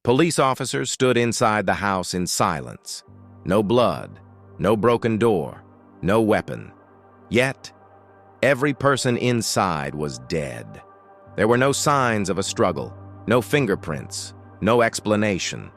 Police officers stood inside the house in silence. No blood, no broken door, no weapon. Yet, every person inside was dead. There were no signs of a struggle, no fingerprints, no explanation.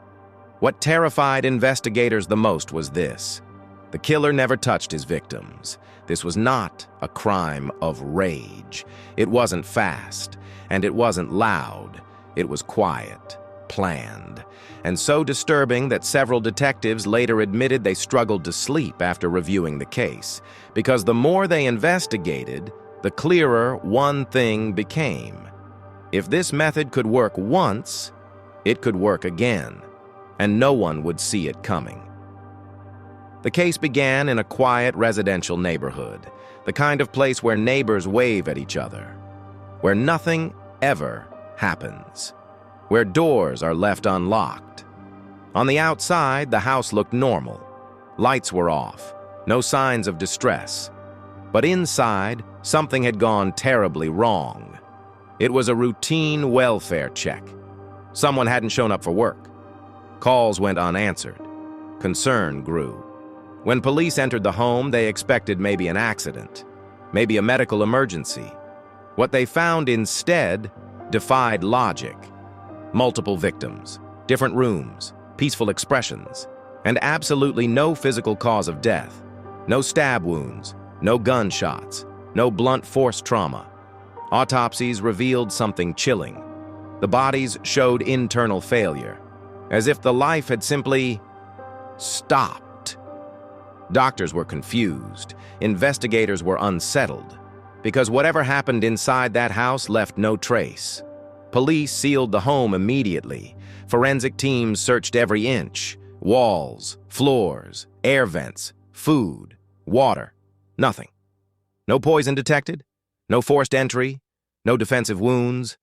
What terrified investigators the most was this: the killer never touched his victims. This was not a crime of rage. It wasn't fast, and it wasn't loud. It was quiet, planned, and so disturbing that several detectives later admitted they struggled to sleep after reviewing the case, because the more they investigated, the clearer one thing became. If this method could work once, it could work again, and no one would see it coming. The case began in a quiet residential neighborhood, the kind of place where neighbors wave at each other, where nothing ever happens, where doors are left unlocked. On the outside, the house looked normal. Lights were off, no signs of distress. But inside, something had gone terribly wrong. It was a routine welfare check. Someone hadn't shown up for work. Calls went unanswered. Concern grew. When police entered the home, they expected maybe an accident, maybe a medical emergency. What they found instead defied logic. Multiple victims, different rooms, peaceful expressions, and absolutely no physical cause of death. No stab wounds, no gunshots, no blunt force trauma. Autopsies revealed something chilling. The bodies showed internal failure, as if the life had simply stopped. Doctors were confused. Investigators were unsettled, because whatever happened inside that house left no trace. Police sealed the home immediately. Forensic teams searched every inch: walls, floors, air vents, food, water. Nothing. No poison detected, no forced entry, no defensive wounds.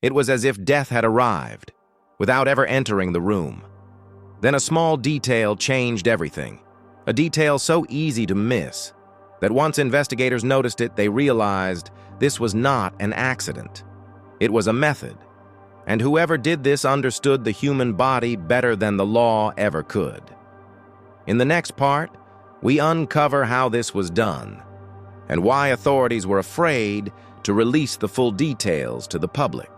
It was as if death had arrived, without ever entering the room. Then a small detail changed everything. A detail so easy to miss that once investigators noticed it, they realized this was not an accident. It was a method, and whoever did this understood the human body better than the law ever could. In the next part, we uncover how this was done and why authorities were afraid to release the full details to the public.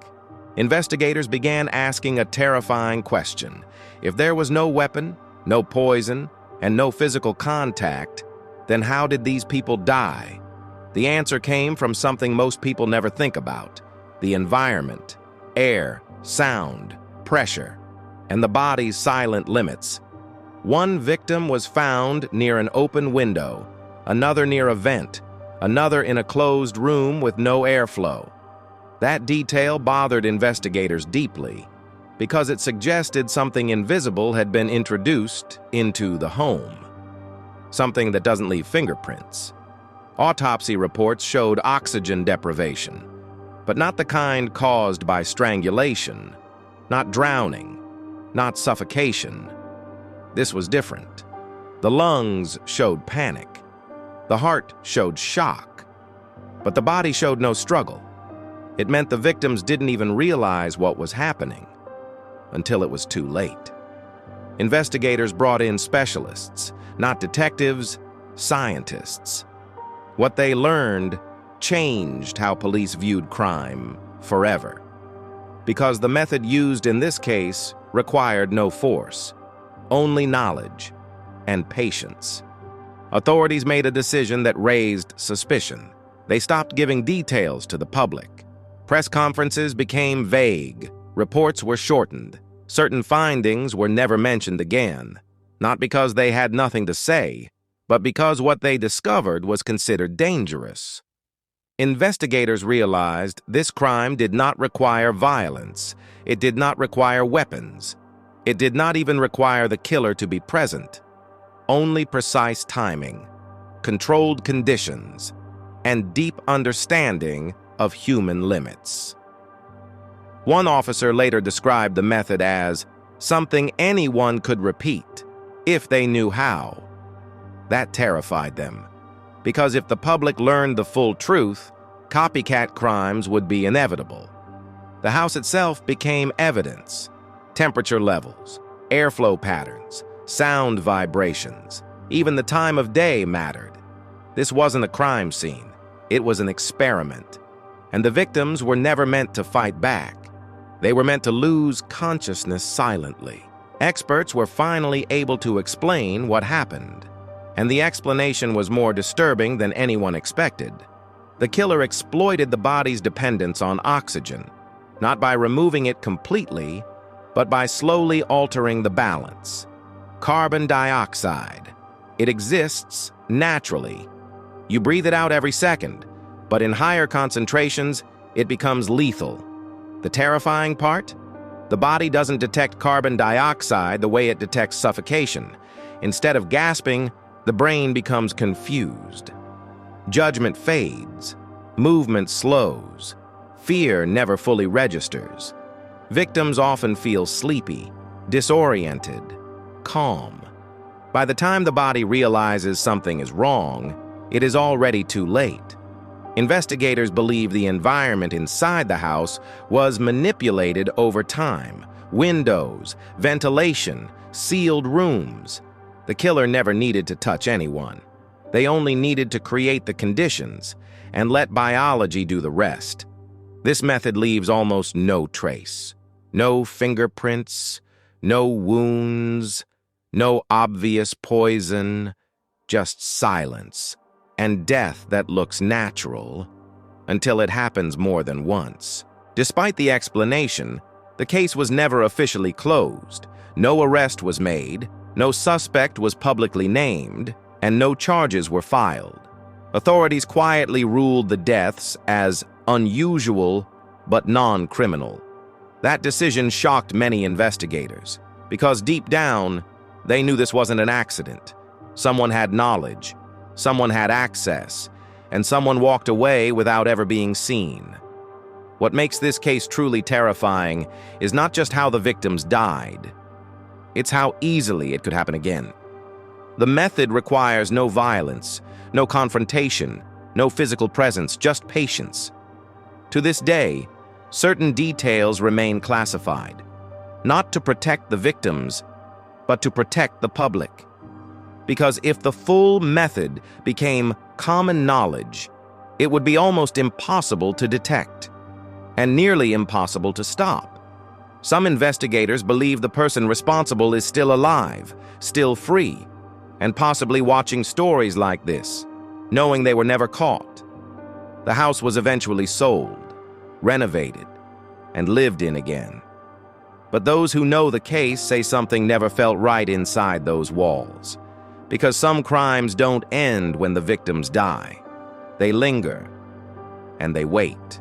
Investigators began asking a terrifying question. If there was no weapon, no poison, and no physical contact, then how did these people die? The answer came from something most people never think about: the environment, air, sound, pressure, and the body's silent limits. One victim was found near an open window, another near a vent, another in a closed room with no airflow. That detail bothered investigators deeply, because it suggested something invisible had been introduced into the home. Something that doesn't leave fingerprints. Autopsy reports showed oxygen deprivation, but not the kind caused by strangulation, not drowning, not suffocation. This was different. The lungs showed panic. The heart showed shock. But the body showed no struggle. It meant the victims didn't even realize what was happening until it was too late. Investigators brought in specialists, not detectives, scientists. What they learned changed how police viewed crime forever, because the method used in this case required no force, only knowledge and patience. Authorities made a decision that raised suspicion. They stopped giving details to the public. Press conferences became vague. Reports were shortened. Certain findings were never mentioned again, not because they had nothing to say, but because what they discovered was considered dangerous. Investigators realized this crime did not require violence. It did not require weapons. It did not even require the killer to be present. Only precise timing, controlled conditions, and deep understanding of human limits. One officer later described the method as something anyone could repeat if they knew how. That terrified them, because if the public learned the full truth, copycat crimes would be inevitable. The house itself became evidence, Temperature levels, airflow patterns, sound vibrations, even the time of day mattered. This wasn't a crime scene. It was an experiment. And the victims were never meant to fight back. They were meant to lose consciousness silently. Experts were finally able to explain what happened. And the explanation was more disturbing than anyone expected. The killer exploited the body's dependence on oxygen, not by removing it completely, but by slowly altering the balance. Carbon dioxide. It exists naturally. You breathe it out every second, but in higher concentrations, it becomes lethal. The terrifying part? The body doesn't detect carbon dioxide the way it detects suffocation. Instead of gasping, the brain becomes confused. Judgment fades. Movement slows. Fear never fully registers. Victims often feel sleepy, disoriented, calm. By the time the body realizes something is wrong, it is already too late. Investigators believe the environment inside the house was manipulated over time. Windows, ventilation, sealed rooms. The killer never needed to touch anyone. They only needed to create the conditions and let biology do the rest. This method leaves almost no trace. No fingerprints, no wounds, no obvious poison, just silence and death that looks natural until it happens more than once. Despite the explanation, the case was never officially closed. No arrest was made, no suspect was publicly named, and no charges were filed. Authorities quietly ruled the deaths as unusual but non-criminal. That decision shocked many investigators, because deep down, they knew this wasn't an accident. Someone had knowledge, someone had access, and someone walked away without ever being seen. What makes this case truly terrifying is not just how the victims died, it's how easily it could happen again. The method requires no violence, no confrontation, no physical presence, just patience. To this day, certain details remain classified, not to protect the victims, but to protect the public. Because if the full method became common knowledge, it would be almost impossible to detect, and nearly impossible to stop. Some investigators believe the person responsible is still alive, still free, and possibly watching stories like this, knowing they were never caught. The house was eventually sold, renovated, and lived in again. But those who know the case say something never felt right inside those walls, because some crimes don't end when the victims die. They linger, and they wait.